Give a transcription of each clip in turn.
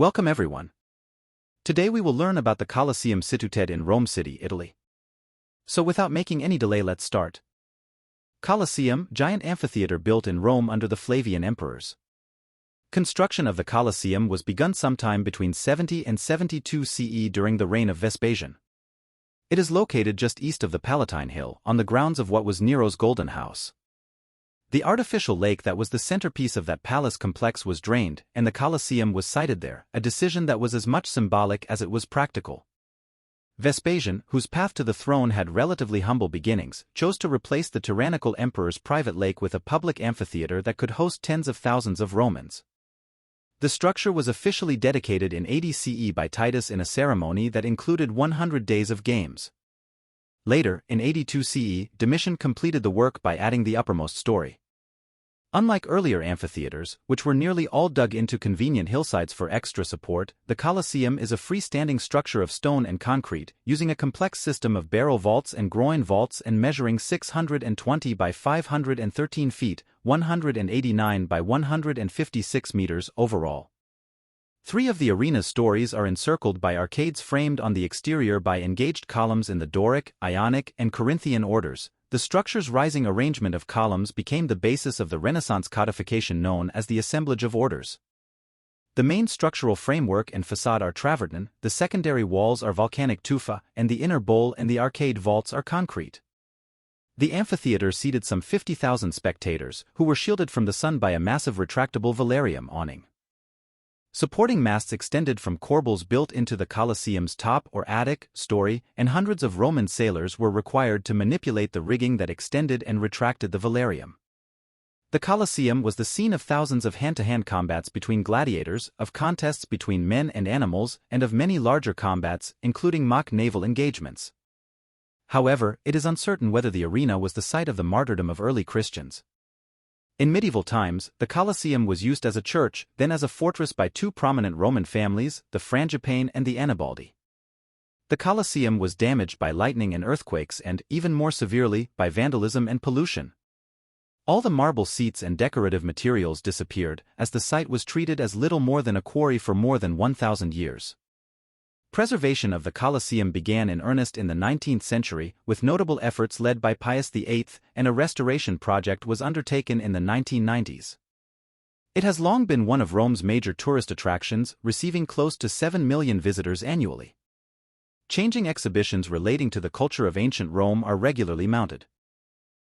Welcome everyone. Today we will learn about the Colosseum situated in Rome City, Italy. So without making any delay, let's start. Colosseum, giant amphitheater built in Rome under the Flavian emperors. Construction of the Colosseum was begun sometime between 70 and 72 CE during the reign of Vespasian. It is located just east of the Palatine Hill, on the grounds of what was Nero's Golden House. The artificial lake that was the centerpiece of that palace complex was drained, and the Colosseum was sited there, a decision that was as much symbolic as it was practical. Vespasian, whose path to the throne had relatively humble beginnings, chose to replace the tyrannical emperor's private lake with a public amphitheater that could host tens of thousands of Romans. The structure was officially dedicated in 80 CE by Titus in a ceremony that included 100 days of games. Later, in 82 CE, Domitian completed the work by adding the uppermost story. Unlike earlier amphitheaters, which were nearly all dug into convenient hillsides for extra support, the Colosseum is a freestanding structure of stone and concrete, using a complex system of barrel vaults and groin vaults and measuring 620 by 513 feet, 189 by 156 meters overall. 3 of the arena's stories are encircled by arcades framed on the exterior by engaged columns in the Doric, Ionic, and Corinthian orders. The structure's rising arrangement of columns became the basis of the Renaissance codification known as the assemblage of orders. The main structural framework and facade are travertine, the secondary walls are volcanic tufa, and the inner bowl and the arcade vaults are concrete. The amphitheater seated some 50,000 spectators, who were shielded from the sun by a massive retractable velarium awning. Supporting masts extended from corbels built into the Colosseum's top or attic, story, and hundreds of Roman sailors were required to manipulate the rigging that extended and retracted the velarium. The Colosseum was the scene of thousands of hand-to-hand combats between gladiators, of contests between men and animals, and of many larger combats, including mock naval engagements. However, it is uncertain whether the arena was the site of the martyrdom of early Christians. In medieval times, the Colosseum was used as a church, then as a fortress by 2 prominent Roman families, the Frangipane and the Annibaldi. The Colosseum was damaged by lightning and earthquakes and, even more severely, by vandalism and pollution. All the marble seats and decorative materials disappeared, as the site was treated as little more than a quarry for more than 1,000 years. Preservation of the Colosseum began in earnest in the 19th century, with notable efforts led by Pius VIII, and a restoration project was undertaken in the 1990s. It has long been one of Rome's major tourist attractions, receiving close to 7 million visitors annually. Changing exhibitions relating to the culture of ancient Rome are regularly mounted.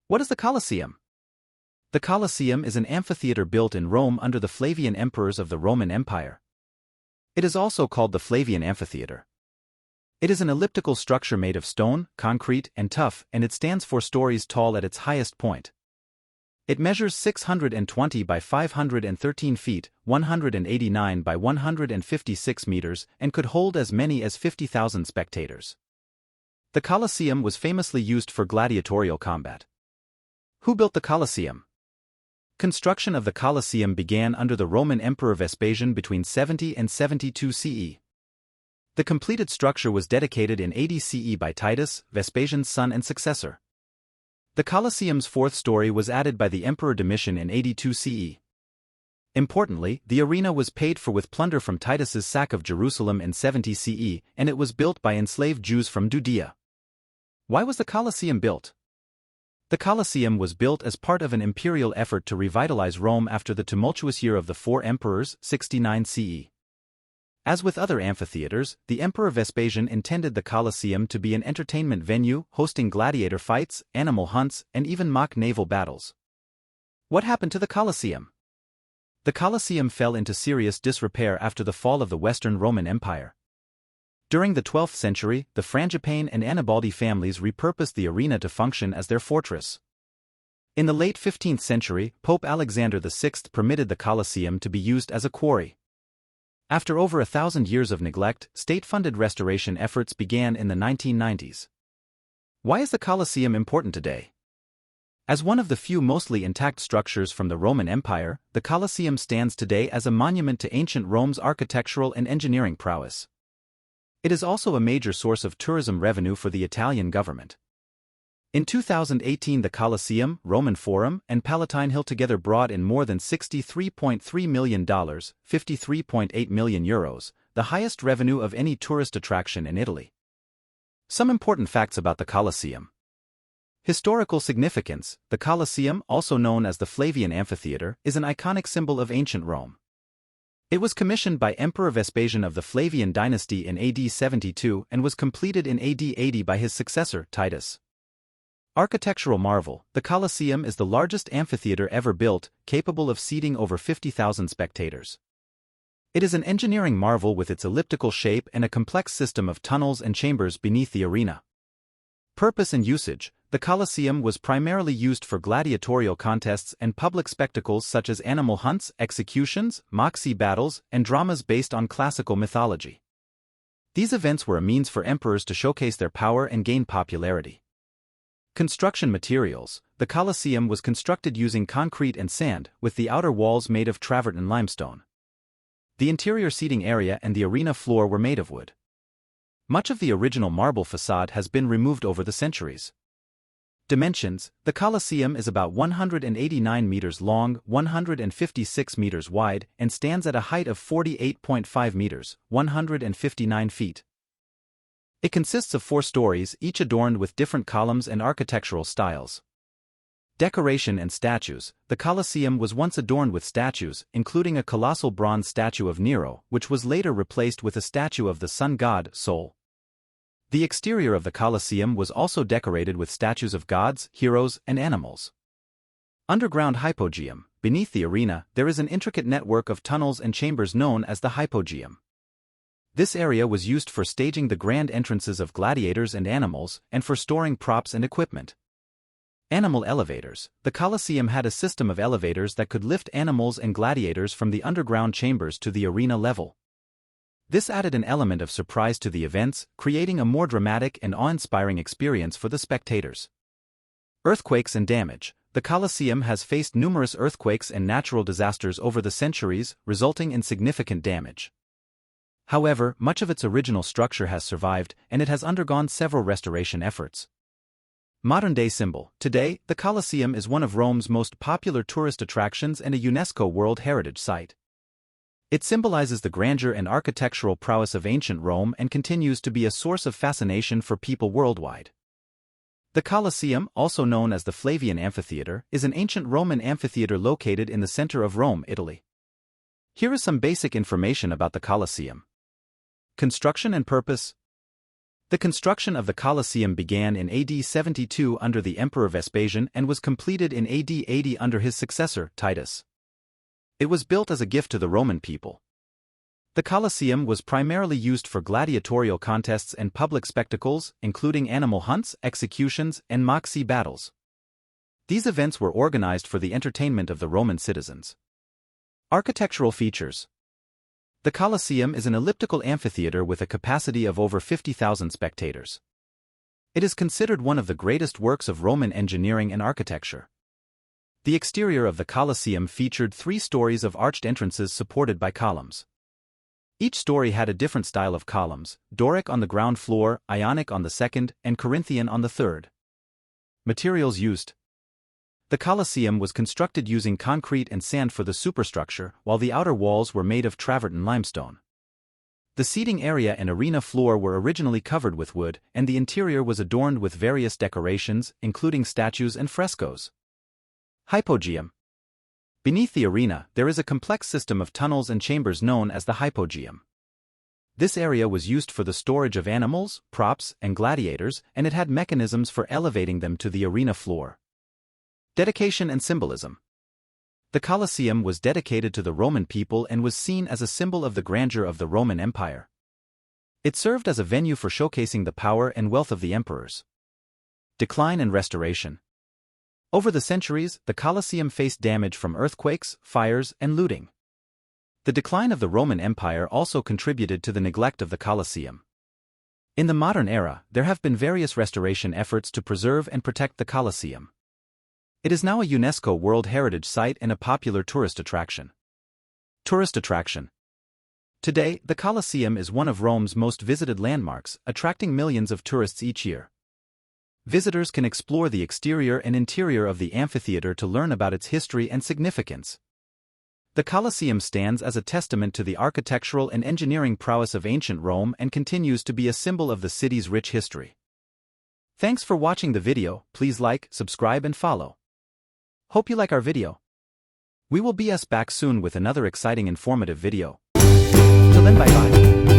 What is the Colosseum? The Colosseum is an amphitheater built in Rome under the Flavian emperors of the Roman Empire. It is also called the Flavian Amphitheater. It is an elliptical structure made of stone, concrete, and tuff, and it stands 4 stories tall at its highest point. It measures 620 by 513 feet, 189 by 156 meters, and could hold as many as 50,000 spectators. The Colosseum was famously used for gladiatorial combat. Who built the Colosseum? Construction of the Colosseum began under the Roman Emperor Vespasian between 70 and 72 CE. The completed structure was dedicated in 80 CE by Titus, Vespasian's son and successor. The Colosseum's 4th story was added by the Emperor Domitian in 82 CE. Importantly, the arena was paid for with plunder from Titus's sack of Jerusalem in 70 CE, and it was built by enslaved Jews from Judea. Why was the Colosseum built? The Colosseum was built as part of an imperial effort to revitalize Rome after the tumultuous year of the 4 emperors, 69 CE. As with other amphitheaters, the Emperor Vespasian intended the Colosseum to be an entertainment venue, hosting gladiator fights, animal hunts, and even mock naval battles. What happened to the Colosseum? The Colosseum fell into serious disrepair after the fall of the Western Roman Empire. During the 12th century, the Frangipane and Annibaldi families repurposed the arena to function as their fortress. In the late 15th century, Pope Alexander VI permitted the Colosseum to be used as a quarry. After over 1,000 years of neglect, state-funded restoration efforts began in the 1990s. Why is the Colosseum important today? As one of the few mostly intact structures from the Roman Empire, the Colosseum stands today as a monument to ancient Rome's architectural and engineering prowess. It is also a major source of tourism revenue for the Italian government. In 2018, the Colosseum, Roman Forum, and Palatine Hill together brought in more than $63.3 million, €53.8 million, the highest revenue of any tourist attraction in Italy. Some important facts about the Colosseum. Historical significance: the Colosseum, also known as the Flavian Amphitheater, is an iconic symbol of ancient Rome. It was commissioned by Emperor Vespasian of the Flavian dynasty in AD 72 and was completed in AD 80 by his successor, Titus. Architectural marvel: the Colosseum is the largest amphitheater ever built, capable of seating over 50,000 spectators. It is an engineering marvel with its elliptical shape and a complex system of tunnels and chambers beneath the arena. Purpose and usage: the Colosseum was primarily used for gladiatorial contests and public spectacles such as animal hunts, executions, mock-sea battles, and dramas based on classical mythology. These events were a means for emperors to showcase their power and gain popularity. Construction materials: the Colosseum was constructed using concrete and sand, with the outer walls made of travertine limestone. The interior seating area and the arena floor were made of wood. Much of the original marble facade has been removed over the centuries. Dimensions: the Colosseum is about 189 meters long, 156 meters wide, and stands at a height of 48.5 meters, 159 feet. It consists of 4 stories, each adorned with different columns and architectural styles. Decoration and statues: the Colosseum was once adorned with statues, including a colossal bronze statue of Nero, which was later replaced with a statue of the sun god, Sol. The exterior of the Colosseum was also decorated with statues of gods, heroes, and animals. Underground hypogeum: beneath the arena, there is an intricate network of tunnels and chambers known as the hypogeum. This area was used for staging the grand entrances of gladiators and animals, and for storing props and equipment. Animal elevators: the Colosseum had a system of elevators that could lift animals and gladiators from the underground chambers to the arena level. This added an element of surprise to the events, creating a more dramatic and awe-inspiring experience for the spectators. Earthquakes and damage: the Colosseum has faced numerous earthquakes and natural disasters over the centuries, resulting in significant damage. However, much of its original structure has survived, and it has undergone several restoration efforts. Modern-day symbol: today, the Colosseum is one of Rome's most popular tourist attractions and a UNESCO World Heritage Site. It symbolizes the grandeur and architectural prowess of ancient Rome and continues to be a source of fascination for people worldwide. The Colosseum, also known as the Flavian Amphitheater, is an ancient Roman amphitheater located in the center of Rome, Italy. Here is some basic information about the Colosseum. Construction and purpose. The construction of the Colosseum began in AD 72 under the Emperor Vespasian and was completed in AD 80 under his successor, Titus. It was built as a gift to the Roman people. The Colosseum was primarily used for gladiatorial contests and public spectacles, including animal hunts, executions, and mock-sea battles. These events were organized for the entertainment of the Roman citizens. Architectural features. The Colosseum is an elliptical amphitheater with a capacity of over 50,000 spectators. It is considered one of the greatest works of Roman engineering and architecture. The exterior of the Colosseum featured 3 stories of arched entrances supported by columns. Each story had a different style of columns: Doric on the ground floor, Ionic on the second, and Corinthian on the third. Materials used. The Colosseum was constructed using concrete and sand for the superstructure, while the outer walls were made of travertine limestone. The seating area and arena floor were originally covered with wood, and the interior was adorned with various decorations, including statues and frescoes. Hypogeum. Beneath the arena, there is a complex system of tunnels and chambers known as the hypogeum. This area was used for the storage of animals, props, and gladiators, and it had mechanisms for elevating them to the arena floor. Dedication and symbolism. The Colosseum was dedicated to the Roman people and was seen as a symbol of the grandeur of the Roman Empire. It served as a venue for showcasing the power and wealth of the emperors. Decline and restoration. Over the centuries, the Colosseum faced damage from earthquakes, fires, and looting. The decline of the Roman Empire also contributed to the neglect of the Colosseum. In the modern era, there have been various restoration efforts to preserve and protect the Colosseum. It is now a UNESCO World Heritage Site and a popular tourist attraction. Tourist attraction. Today, the Colosseum is one of Rome's most visited landmarks, attracting millions of tourists each year. Visitors can explore the exterior and interior of the amphitheater to learn about its history and significance. The Colosseum stands as a testament to the architectural and engineering prowess of ancient Rome and continues to be a symbol of the city's rich history. Thanks for watching the video. Please like, subscribe and follow. Hope you like our video. We will be back soon with another exciting informative video. Till then, bye bye.